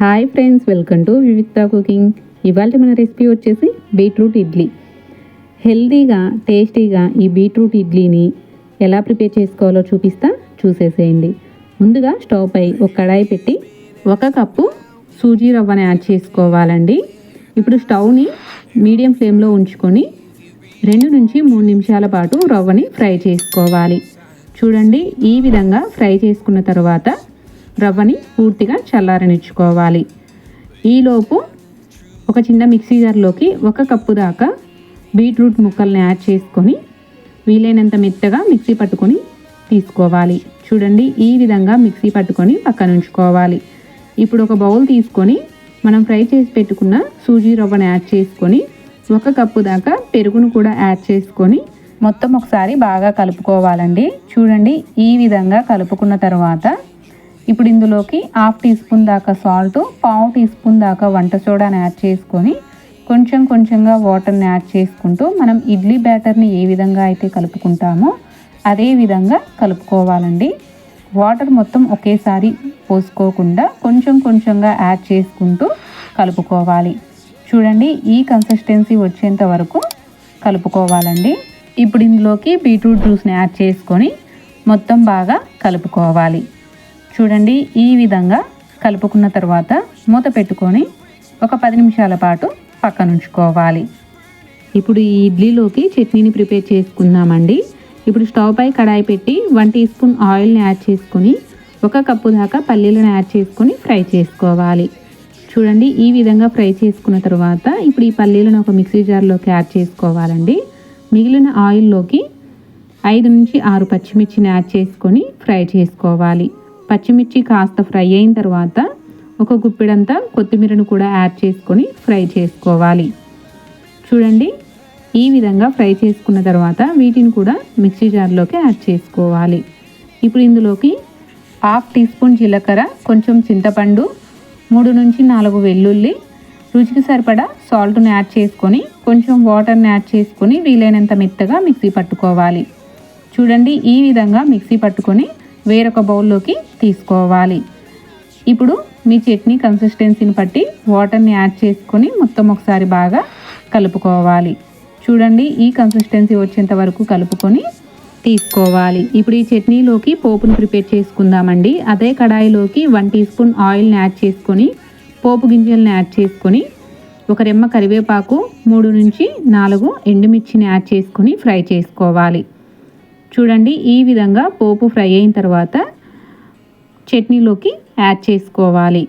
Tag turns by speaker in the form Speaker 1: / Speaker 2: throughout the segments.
Speaker 1: Hi friends, welcome to Vivikta cooking. ఇవాళ మన recipe వచ్చేసి బీట్రూట్ ఇడ్లీ. హెల్తీగా టేస్టీగా ఈ బీట్రూట్ ఇడ్లీని ఎలా ప్రిపేర్ చేసుకోవాలో చూసేసేయండి. ముందుగా స్టవ్ పై ఒక కడాయి పెట్టి 1 కప్పు సూజీ రవ్వని యాడ్ చేసుకోవాలండి. ఇప్పుడు స్టవ్ని మీడియం ఫ్లేమ్లో ఉంచుకొని 2 నుంచి 3 నిమిషాల పాటు రవ్వని ఫ్రై చేసుకోవాలి. చూడండి, ఈ విధంగా ఫ్రై చేసుకున్న తర్వాత రవ్వని పూర్తిగా చల్లారనిచ్చుకోవాలి. ఈలోపు ఒక చిన్న మిక్సీ జార్లోకి 1 కప్పు దాకా బీట్రూట్ ముక్కల్ని యాడ్ చేసుకొని వీలైనంత మెత్తగా మిక్సీ పట్టుకొని తీసుకోవాలి. చూడండి, ఈ విధంగా మిక్సీ పట్టుకొని పక్కన ఉంచుకోవాలి. ఇప్పుడు ఒక బౌల్ తీసుకొని మనం ఫ్రై చేసి పెట్టుకున్న సూజీ రవ్వను యాడ్ చేసుకొని 1 కప్పు దాకా పెరుగును కూడా యాడ్ చేసుకొని మొత్తం ఒకసారి బాగా కలుపుకోవాలండి. చూడండి, ఈ విధంగా కలుపుకున్న తర్వాత ఇప్పుడు ఇందులోకి 1/2 టీ స్పూన్ దాకా సాల్ట్, 1/4 టీ స్పూన్ దాకా వంట సోడాని యాడ్ చేసుకొని కొంచెంగా వాటర్ని యాడ్ చేసుకుంటూ మనం ఇడ్లీ బ్యాటర్ని ఏ విధంగా అయితే కలుపుకుంటామో అదే విధంగా కలుపుకోవాలండి. వాటర్ మొత్తం ఒకేసారి పోసుకోకుండా కొంచెంగా యాడ్ చేసుకుంటూ కలుపుకోవాలి. చూడండి, ఈ కన్సిస్టెన్సీ వచ్చేంత వరకు కలుపుకోవాలండి. ఇప్పుడు ఇందులోకి బీట్రూట్ జ్యూస్ని యాడ్ చేసుకొని మొత్తం బాగా కలుపుకోవాలి. చూడండి, ఈ విధంగా కలుపుకున్న తర్వాత మూత పెట్టుకొని ఒక 10 నిమిషాల పాటు పక్కన ఉంచుకోవాలి. ఇప్పుడు ఈ ఇడ్లీలోకి చట్నీని ప్రిపేర్ చేసుకుందామండి. ఇప్పుడు స్టవ్ పై కడాయి పెట్టి 1 టీ స్పూన్ ఆయిల్ని యాడ్ చేసుకొని 1 కప్పు దాకా పల్లీలను యాడ్ చేసుకొని ఫ్రై చేసుకోవాలి. చూడండి, ఈ విధంగా ఫ్రై చేసుకున్న తర్వాత ఇప్పుడు ఈ పల్లీలను ఒక మిక్సీ జార్లోకి యాడ్ చేసుకోవాలండి. మిగిలిన ఆయిల్లోకి 5 నుంచి 6 పచ్చిమిర్చిని యాడ్ చేసుకొని ఫ్రై చేసుకోవాలి. పచ్చిమిర్చి కాస్త ఫ్రై అయిన తర్వాత ఒక గుప్పెడంతా కొత్తిమీరను కూడా యాడ్ చేసుకొని ఫ్రై చేసుకోవాలి. చూడండి, ఈ విధంగా ఫ్రై చేసుకున్న తర్వాత వీటిని కూడా మిక్సీ జార్లోకి యాడ్ చేసుకోవాలి. ఇప్పుడు ఇందులోకి 1/2 టీ స్పూన్ జీలకర్ర, కొంచెం చింతపండు, 3 నుంచి 4 వెల్లుల్లి, రుచికి సరిపడా సాల్ట్ని యాడ్ చేసుకొని కొంచెం వాటర్ని యాడ్ చేసుకొని వీలైనంత మెత్తగా మిక్సీ పట్టుకోవాలి. చూడండి, ఈ విధంగా మిక్సీ పట్టుకొని వేరొక బౌల్లోకి తీసుకోవాలి. ఇప్పుడు మీ చట్నీ కన్సిస్టెన్సీని బట్టి వాటర్ని యాడ్ చేసుకొని మొత్తం ఒకసారి బాగా కలుపుకోవాలి. చూడండి, ఈ కన్సిస్టెన్సీ వచ్చేంత వరకు కలుపుకొని తీసుకోవాలి. ఇప్పుడు ఈ చట్నీలోకి పోపును ప్రిపేర్ చేసుకుందామండి. అదే కడాయిలోకి 1 టీ స్పూన్ ఆయిల్ని యాడ్ చేసుకొని పోపు గింజలను యాడ్ చేసుకొని ఒక రెమ్మ కరివేపాకు, 3 నుంచి 4 ఎండుమిర్చిని యాడ్ చేసుకొని ఫ్రై చేసుకోవాలి. చూడండి, ఈ విధంగా పోపు ఫ్రై అయిన తర్వాత చట్నీలోకి యాడ్ చేసుకోవాలి.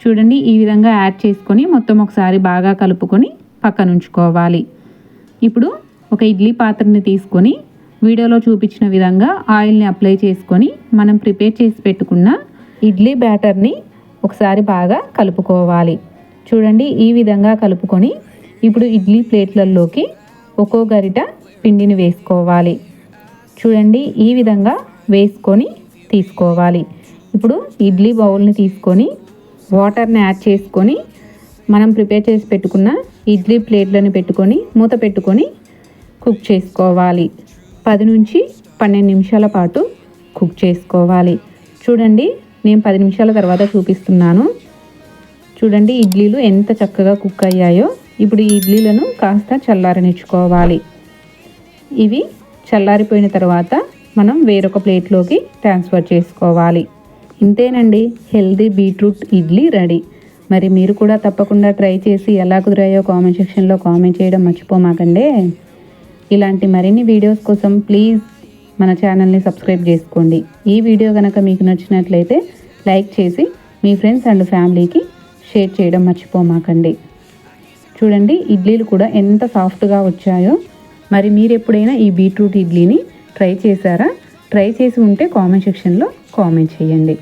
Speaker 1: చూడండి, ఈ విధంగా యాడ్ చేసుకొని మొత్తం ఒకసారి బాగా కలుపుకొని పక్కన ఉంచుకోవాలి. ఇప్పుడు ఒక ఇడ్లీ పాత్రని తీసుకొని వీడియోలో చూపించిన విధంగా ఆయిల్ని అప్లై చేసుకొని మనం ప్రిపేర్ చేసి పెట్టుకున్న ఇడ్లీ బ్యాటర్ని ఒకసారి బాగా కలుపుకోవాలి. చూడండి, ఈ విధంగా కలుపుకొని ఇప్పుడు ఇడ్లీ ప్లేట్లలోకి ఒక్కో గరిట పిండిని వేసుకోవాలి. చూడండి, ఈ విధంగా వేసుకొని తీసుకోవాలి. ఇప్పుడు ఇడ్లీ బౌల్ని తీసుకొని వాటర్ని యాడ్ చేసుకొని మనం ప్రిపేర్ చేసి పెట్టుకున్న ఇడ్లీ ప్లేట్లను పెట్టుకొని మూత పెట్టుకొని కుక్ చేసుకోవాలి. 10 నుంచి 12 నిమిషాల పాటు కుక్ చేసుకోవాలి. చూడండి, నేను 10 నిమిషాల తర్వాత చూపిస్తున్నాను. చూడండి, ఇడ్లీలు ఎంత చక్కగా కుక్ అయ్యాయో. ఇప్పుడు ఈ ఇడ్లీలను కాస్త చల్లారనిచ్చుకోవాలి. ఇవి చల్లారిపోయిన తర్వాత మనం వేరొక ప్లేట్లోకి ట్రాన్స్ఫర్ చేసుకోవాలి. ఇంతేనండి, హెల్దీ బీట్రూట్ ఇడ్లీ రెడీ. మరి మీరు కూడా తప్పకుండా ట్రై చేసి ఎలా కుదిరాయో కామెంట్ సెక్షన్లో కామెంట్ చేయడం మర్చిపోమాకండి. ఇలాంటి మరిన్ని వీడియోస్ కోసం ప్లీజ్ మన ఛానల్ని సబ్స్క్రైబ్ చేసుకోండి. ఈ వీడియో కనుక మీకు నచ్చినట్లయితే లైక్ చేసి మీ ఫ్రెండ్స్ అండ్ ఫ్యామిలీకి షేర్ చేయడం మర్చిపోమాకండి. చూడండి, ఇడ్లీలు కూడా ఎంత సాఫ్ట్గా వచ్చాయో. మరి మీరు ఎప్పుడైనా ఈ బీట్రూట్ ఇడ్లీని ట్రై చేశారా? ట్రై చేసి ఉంటే కామెంట్ సెక్షన్లో కామెంట్ చేయండి.